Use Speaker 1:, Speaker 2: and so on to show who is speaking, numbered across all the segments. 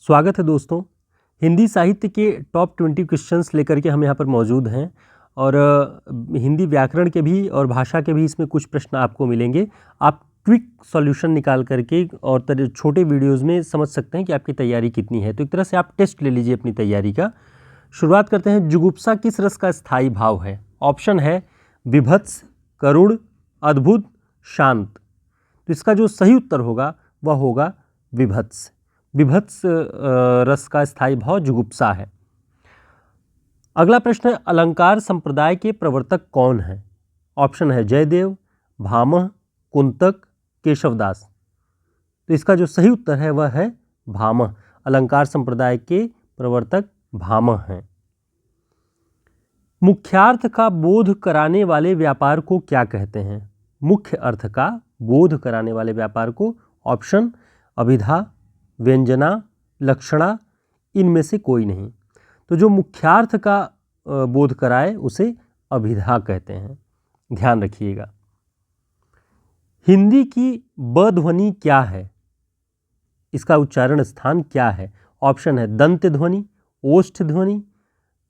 Speaker 1: स्वागत है दोस्तों। हिंदी साहित्य के टॉप 20 क्वेश्चंस लेकर के हम यहाँ पर मौजूद हैं और हिंदी व्याकरण के भी और भाषा के भी इसमें कुछ प्रश्न आपको मिलेंगे। आप क्विक सॉल्यूशन निकाल करके और छोटे वीडियोस में समझ सकते हैं कि आपकी तैयारी कितनी है। तो एक तरह से आप टेस्ट ले लीजिए अपनी तैयारी का। शुरुआत करते हैं। जुगुप्सा किस रस का स्थायी भाव है? ऑप्शन है विभत्स, करुण, अद्भुत, शांत। तो इसका जो सही उत्तर होगा वह होगा विभत्स। विभत्स रस का स्थायी भाव जुगुप्सा है। अगला प्रश्न है, अलंकार संप्रदाय के प्रवर्तक कौन है? ऑप्शन है जयदेव, भामह, कुंतक, केशवदास। तो इसका जो सही उत्तर है वह है भामह। अलंकार संप्रदाय के प्रवर्तक भामह हैं। मुख्यार्थ का बोध कराने वाले व्यापार को क्या कहते हैं? मुख्य अर्थ का बोध कराने वाले व्यापार को ऑप्शन अभिधा, व्यंजना, लक्षणा, इनमें से कोई नहीं। तो जो मुख्यार्थ का बोध कराए उसे अभिधा कहते हैं, ध्यान रखिएगा। हिंदी की ब ध्वनि क्या है? इसका उच्चारण स्थान क्या है? ऑप्शन है दंत ध्वनि, ओष्ठ ध्वनि,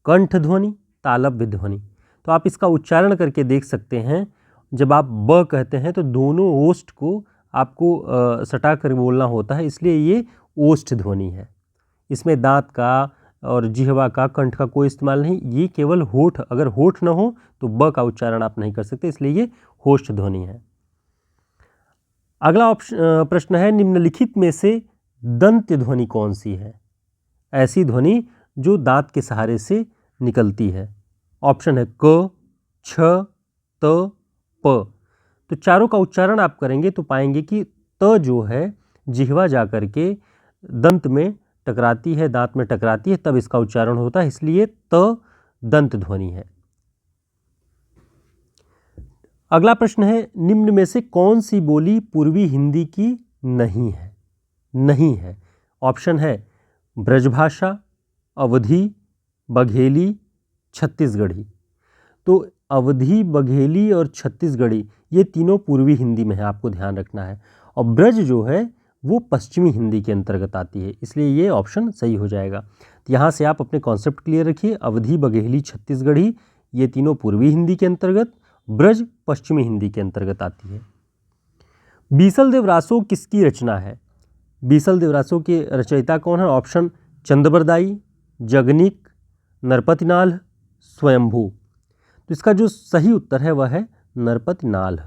Speaker 1: कंठ ध्वनि, तालव्य ध्वनि। तो आप इसका उच्चारण करके देख सकते हैं। जब आप ब कहते हैं तो दोनों ओष्ठ को आपको सटा कर बोलना होता है, इसलिए ये ओष्ठ ध्वनि है। इसमें दांत का और जिह्वा का, कंठ का कोई इस्तेमाल नहीं। ये केवल होठ, अगर होठ न हो तो ब का उच्चारण आप नहीं कर सकते, इसलिए ये होष्ठ ध्वनि है। अगला प्रश्न है, निम्नलिखित में से दंत्य ध्वनि कौन सी है? ऐसी ध्वनि जो दांत के सहारे से निकलती है। ऑप्शन है क, छ, त, प। तो चारों का उच्चारण आप करेंगे तो पाएंगे कि त जो है जिह्वा जा करके दंत में टकराती है, दांत में टकराती है, तब इसका उच्चारण होता है, इसलिए त दंत ध्वनि है। अगला प्रश्न है, निम्न में से कौन सी बोली पूर्वी हिंदी की नहीं है? नहीं है। ऑप्शन है ब्रजभाषा, अवधी, बघेली, छत्तीसगढ़ी। तो अवधी, बघेली और छत्तीसगढ़ी ये तीनों पूर्वी हिंदी में है, आपको ध्यान रखना है। और ब्रज जो है वो पश्चिमी हिंदी के अंतर्गत आती है, इसलिए ये ऑप्शन सही हो जाएगा। तो यहाँ से आप अपने कॉन्सेप्ट क्लियर रखिए। अवधी, बघेली, छत्तीसगढ़ी ये तीनों पूर्वी हिंदी के अंतर्गत, ब्रज पश्चिमी हिंदी के अंतर्गत आती है। बीसल देव रासो किसकी रचना है? बीसल देव रासो के रचयिता कौन है? ऑप्शन चंद्रबरदाई, जगनिक, नरपतिनाल, स्वयंभू। तो इसका जो सही उत्तर है वह है नरपतिनाल।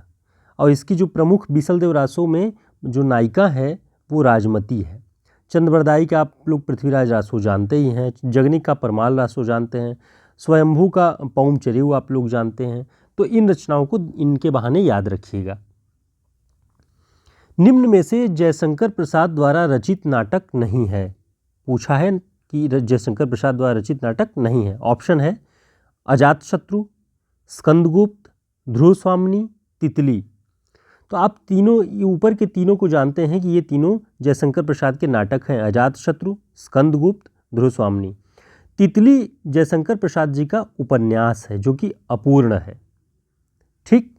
Speaker 1: और इसकी जो प्रमुख बीसल देव रासो में जो नायिका है वो राजमती है। चंद्रबरदाई का आप लोग पृथ्वीराज रासो जानते ही हैं, जगनिक का परमाल रासो जानते हैं, स्वयंभू का पौम चरिऊ आप लोग जानते हैं। तो इन रचनाओं को इनके बहाने याद रखिएगा। निम्न में से जयशंकर प्रसाद द्वारा रचित नाटक नहीं है। पूछा है कि जयशंकर प्रसाद द्वारा रचित नाटक नहीं है। ऑप्शन है अजातशत्रु, स्कंदगुप्त, ध्रुवस्वामिनी, तितली। तो आप तीनों ऊपर के तीनों को जानते हैं कि ये तीनों जयशंकर प्रसाद के नाटक हैं, अजातशत्रु, स्कंदगुप्त, ध्रुवस्वामिनी। तितली जयशंकर प्रसाद जी का उपन्यास है जो कि अपूर्ण है। ठीक।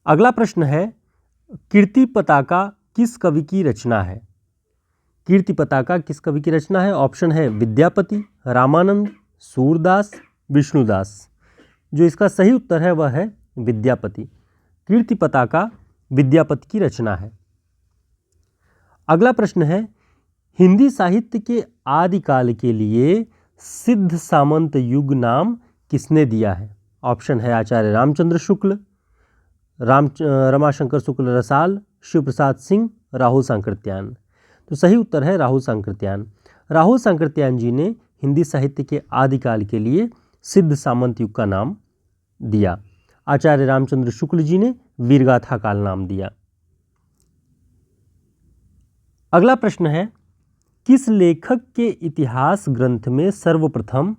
Speaker 1: अगला प्रश्न है, कीर्ति पताका किस कवि की रचना है? कीर्ति पताका किस कवि की रचना है? ऑप्शन है विद्यापति, रामानंद, सूरदास, विष्णुदास। जो इसका सही उत्तर है वह है विद्यापति। कीर्ति पताका विद्यापति की रचना है। अगला प्रश्न है, हिंदी साहित्य के आदिकाल के लिए सिद्ध सामंत युग नाम किसने दिया है? ऑप्शन है आचार्य रामचंद्र शुक्ल, रमाशंकर शुक्ल रसाल, शिव प्रसाद सिंह, राहुल सांकृत्यायन। तो सही उत्तर है राहुल सांकृत्यायन। राहुल सांकृत्यायन जी ने हिंदी साहित्य के आदिकाल के लिए सिद्ध सामंत युग का नाम दिया। आचार्य रामचंद्र शुक्ल जी ने वीरगाथा काल नाम दिया। अगला प्रश्न है, किस लेखक के इतिहास ग्रंथ में सर्वप्रथम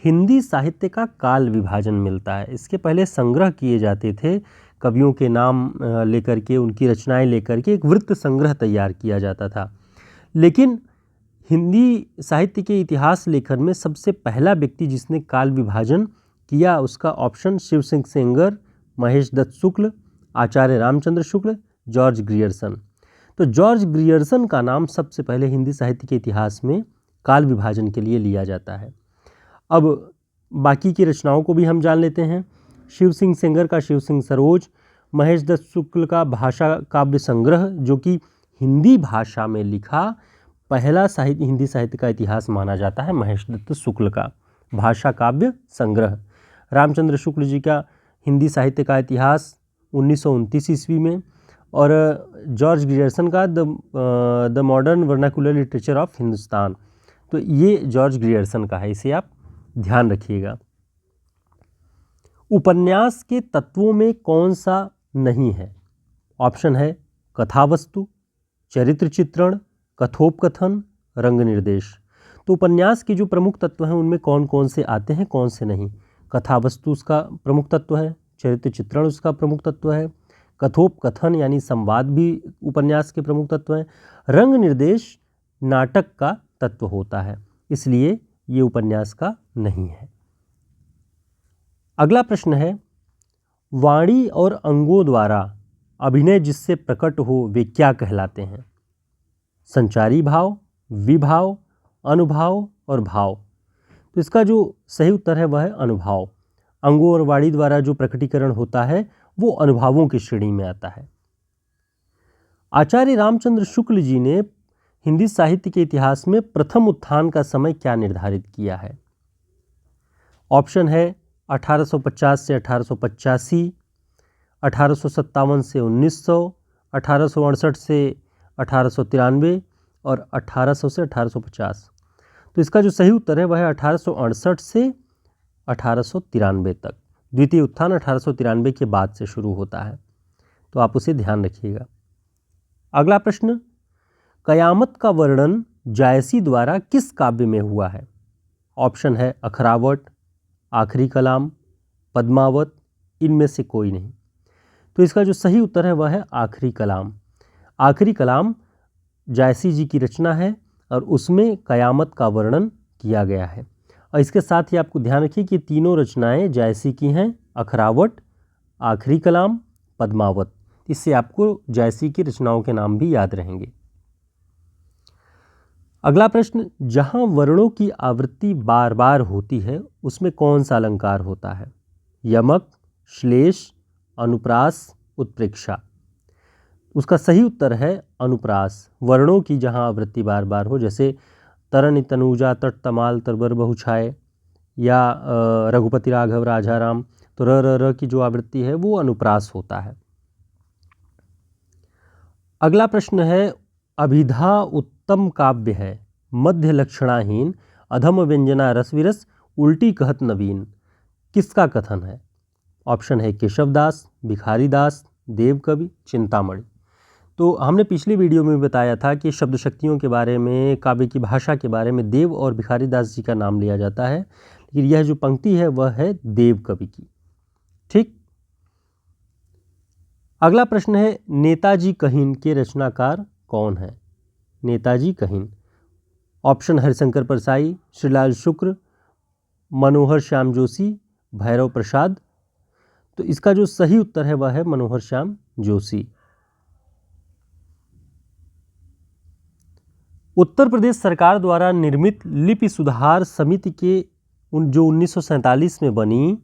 Speaker 1: हिंदी साहित्य का काल विभाजन मिलता है? इसके पहले संग्रह किए जाते थे, कवियों के नाम लेकर के, उनकी रचनाएं लेकर के एक वृत्त संग्रह तैयार किया जाता था। लेकिन हिंदी साहित्य के इतिहास लेखन में सबसे पहला व्यक्ति जिसने काल विभाजन किया उसका ऑप्शन शिव सिंह सेंगर, महेश दत्त शुक्ल, आचार्य रामचंद्र शुक्ल, जॉर्ज ग्रियर्सन। तो जॉर्ज ग्रियर्सन का नाम सबसे पहले हिंदी साहित्य के इतिहास में काल विभाजन के लिए लिया जाता है। अब बाकी की रचनाओं को भी हम जान लेते हैं। शिव सिंह सेंगर का शिव सिंह सरोज, महेश दत्त शुक्ल का भाषा काव्य संग्रह, जो कि हिंदी भाषा में लिखा पहला हिंदी साहित्य का इतिहास माना जाता है, महेश दत्त शुक्ल का भाषा काव्य संग्रह। रामचंद्र शुक्ल जी का हिंदी साहित्य का इतिहास 1929 ईस्वी में, और जॉर्ज ग्रियर्सन का the modern vernacular literature of Hindustan, तो ये जॉर्ज ग्रियर्सन का है, इसे आप ध्यान रखिएगा। उपन्यास के तत्वों में कौन सा नहीं है? ऑप्शन है कथावस्तु, चरित्र चित्रण, कथोपकथन, रंग निर्देश। तो उपन्यास के जो प्रमुख तत्व हैं उनमें कौन कौन से आते हैं, कौन से नहीं? कथावस्तु उसका प्रमुख तत्व है, चरित्र चित्रण उसका प्रमुख तत्व है, कथोपकथन यानी संवाद भी उपन्यास के प्रमुख तत्व हैं, रंग निर्देश नाटक का तत्व होता है, इसलिए ये उपन्यास का नहीं है। अगला प्रश्न है, वाणी और अंगों द्वारा अभिनय जिससे प्रकट हो वे क्या कहलाते हैं? संचारी भाव, विभाव, अनुभाव और भाव। तो इसका जो सही उत्तर है वह है अनुभाव। अंगों और वाणी द्वारा जो प्रकटीकरण होता है वो अनुभवों की श्रेणी में आता है। आचार्य रामचंद्र शुक्ल जी ने हिंदी साहित्य के इतिहास में प्रथम उत्थान का समय क्या निर्धारित किया है? ऑप्शन है 1850 से 1885, 1857 से 1900, 1868 से 1893 और 1800 से 1850। तो इसका जो सही उत्तर है वह है 1868 से 1893 तक। द्वितीय उत्थान 1893 के बाद से शुरू होता है, तो आप उसे ध्यान रखिएगा। अगला प्रश्न, कयामत का वर्णन जायसी द्वारा किस काव्य में हुआ है? ऑप्शन है अखरावट, आखिरी कलाम, पद्मावत, इनमें से कोई नहीं। तो इसका जो सही उत्तर है वह है आखिरी कलाम। आखिरी कलाम जायसी जी की रचना है और उसमें कयामत का वर्णन किया गया है। और इसके साथ ही आपको ध्यान रखिए कि तीनों रचनाएं जायसी की हैं, अखरावट, आखिरी कलाम, पद्मावत। इससे आपको जायसी की रचनाओं के नाम भी याद रहेंगे। अगला प्रश्न, जहां वर्णों की आवृत्ति बार बार होती है उसमें कौन सा अलंकार होता है? यमक, श्लेष, अनुप्रास, उत्प्रेक्षा। उसका सही उत्तर है अनुप्रास। वर्णों की जहां आवृत्ति बार बार हो, जैसे तरन तनूजा तट तमाल तरबर बहुछाए या रघुपति राघव राजाराम, तो र की जो आवृत्ति है वो अनुप्रास होता है। अगला प्रश्न है, अभिधा उत्तम काव्य है, मध्य लक्षणाहीन, अधम व्यंजना रसविरस, उल्टी कहत नवीन। किसका कथन है? ऑप्शन है केशवदास, भिखारीदास, देवकवि, चिंतामणि। तो हमने पिछली वीडियो में बताया था कि शब्द शक्तियों के बारे में, काव्य की भाषा के बारे में देव और भिखारीदास जी का नाम लिया जाता है, लेकिन यह जो पंक्ति है वह है देवकवि की। ठीक। अगला प्रश्न है, नेताजी कहीन के रचनाकार कौन है? नेताजी कहीन। ऑप्शन हरिशंकर परसाई, श्रीलाल शुक्र, मनोहर श्याम जोशी, भैरव प्रसाद। तो इसका जो सही उत्तर है वह है मनोहर श्याम जोशी। उत्तर प्रदेश सरकार द्वारा निर्मित लिपि सुधार समिति के जो 1947 में बनी,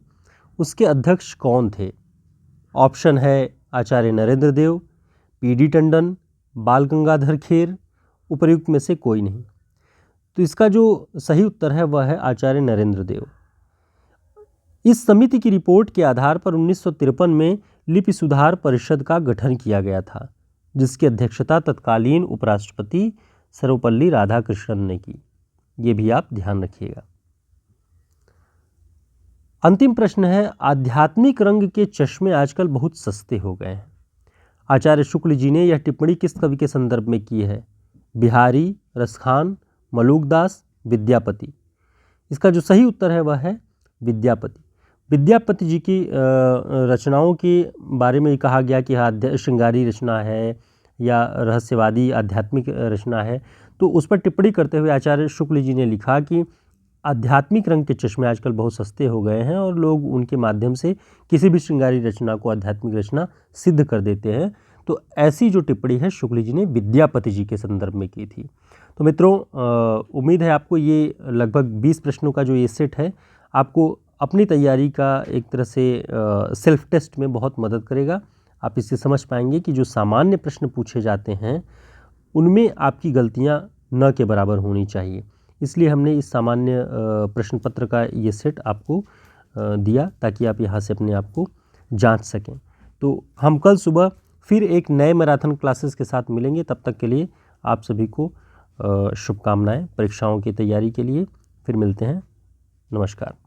Speaker 1: उसके अध्यक्ष कौन थे? ऑप्शन है आचार्य नरेंद्र देव, पीडी टंडन, बाल गंगाधर खेर, उपर्युक्त में से कोई नहीं। तो इसका जो सही उत्तर है वह है आचार्य नरेंद्र देव। इस समिति की रिपोर्ट के आधार पर 1953 में लिपि सुधार परिषद का गठन किया गया था, जिसकी अध्यक्षता तत्कालीन उपराष्ट्रपति सर्वपल्ली राधाकृष्णन ने की। ये भी आप ध्यान रखिएगा। अंतिम प्रश्न है, आध्यात्मिक रंग के चश्मे आजकल बहुत सस्ते हो गए हैं। आचार्य शुक्ल जी ने यह टिप्पणी किस कवि के संदर्भ में की है? बिहारी, रसखान, मलूकदास, विद्यापति। इसका जो सही उत्तर है वह है विद्यापति। विद्यापति जी की रचनाओं के बारे में कहा गया कि श्रृंगारी रचना है या रहस्यवादी आध्यात्मिक रचना है, तो उस पर टिप्पणी करते हुए आचार्य शुक्ल जी ने लिखा कि आध्यात्मिक रंग के चश्मे आजकल बहुत सस्ते हो गए हैं और लोग उनके माध्यम से किसी भी श्रृंगारी रचना को आध्यात्मिक रचना सिद्ध कर देते हैं। तो ऐसी जो टिप्पणी है शुक्ल जी ने विद्यापति जी के संदर्भ में की थी। तो मित्रों, उम्मीद है आपको ये लगभग 20 प्रश्नों का जो ये सेट है आपको अपनी तैयारी का एक तरह से सेल्फ टेस्ट में बहुत मदद करेगा। आप इससे समझ पाएंगे कि जो सामान्य प्रश्न पूछे जाते हैं उनमें आपकी गलतियां न के बराबर होनी चाहिए। इसलिए हमने इस सामान्य प्रश्न पत्र का ये सेट आपको दिया ताकि आप यहाँ से अपने आप को जांच सकें। तो हम कल सुबह फिर एक नए मैराथन क्लासेस के साथ मिलेंगे। तब तक के लिए आप सभी को शुभकामनाएं परीक्षाओं की तैयारी के लिए। फिर मिलते हैं। नमस्कार।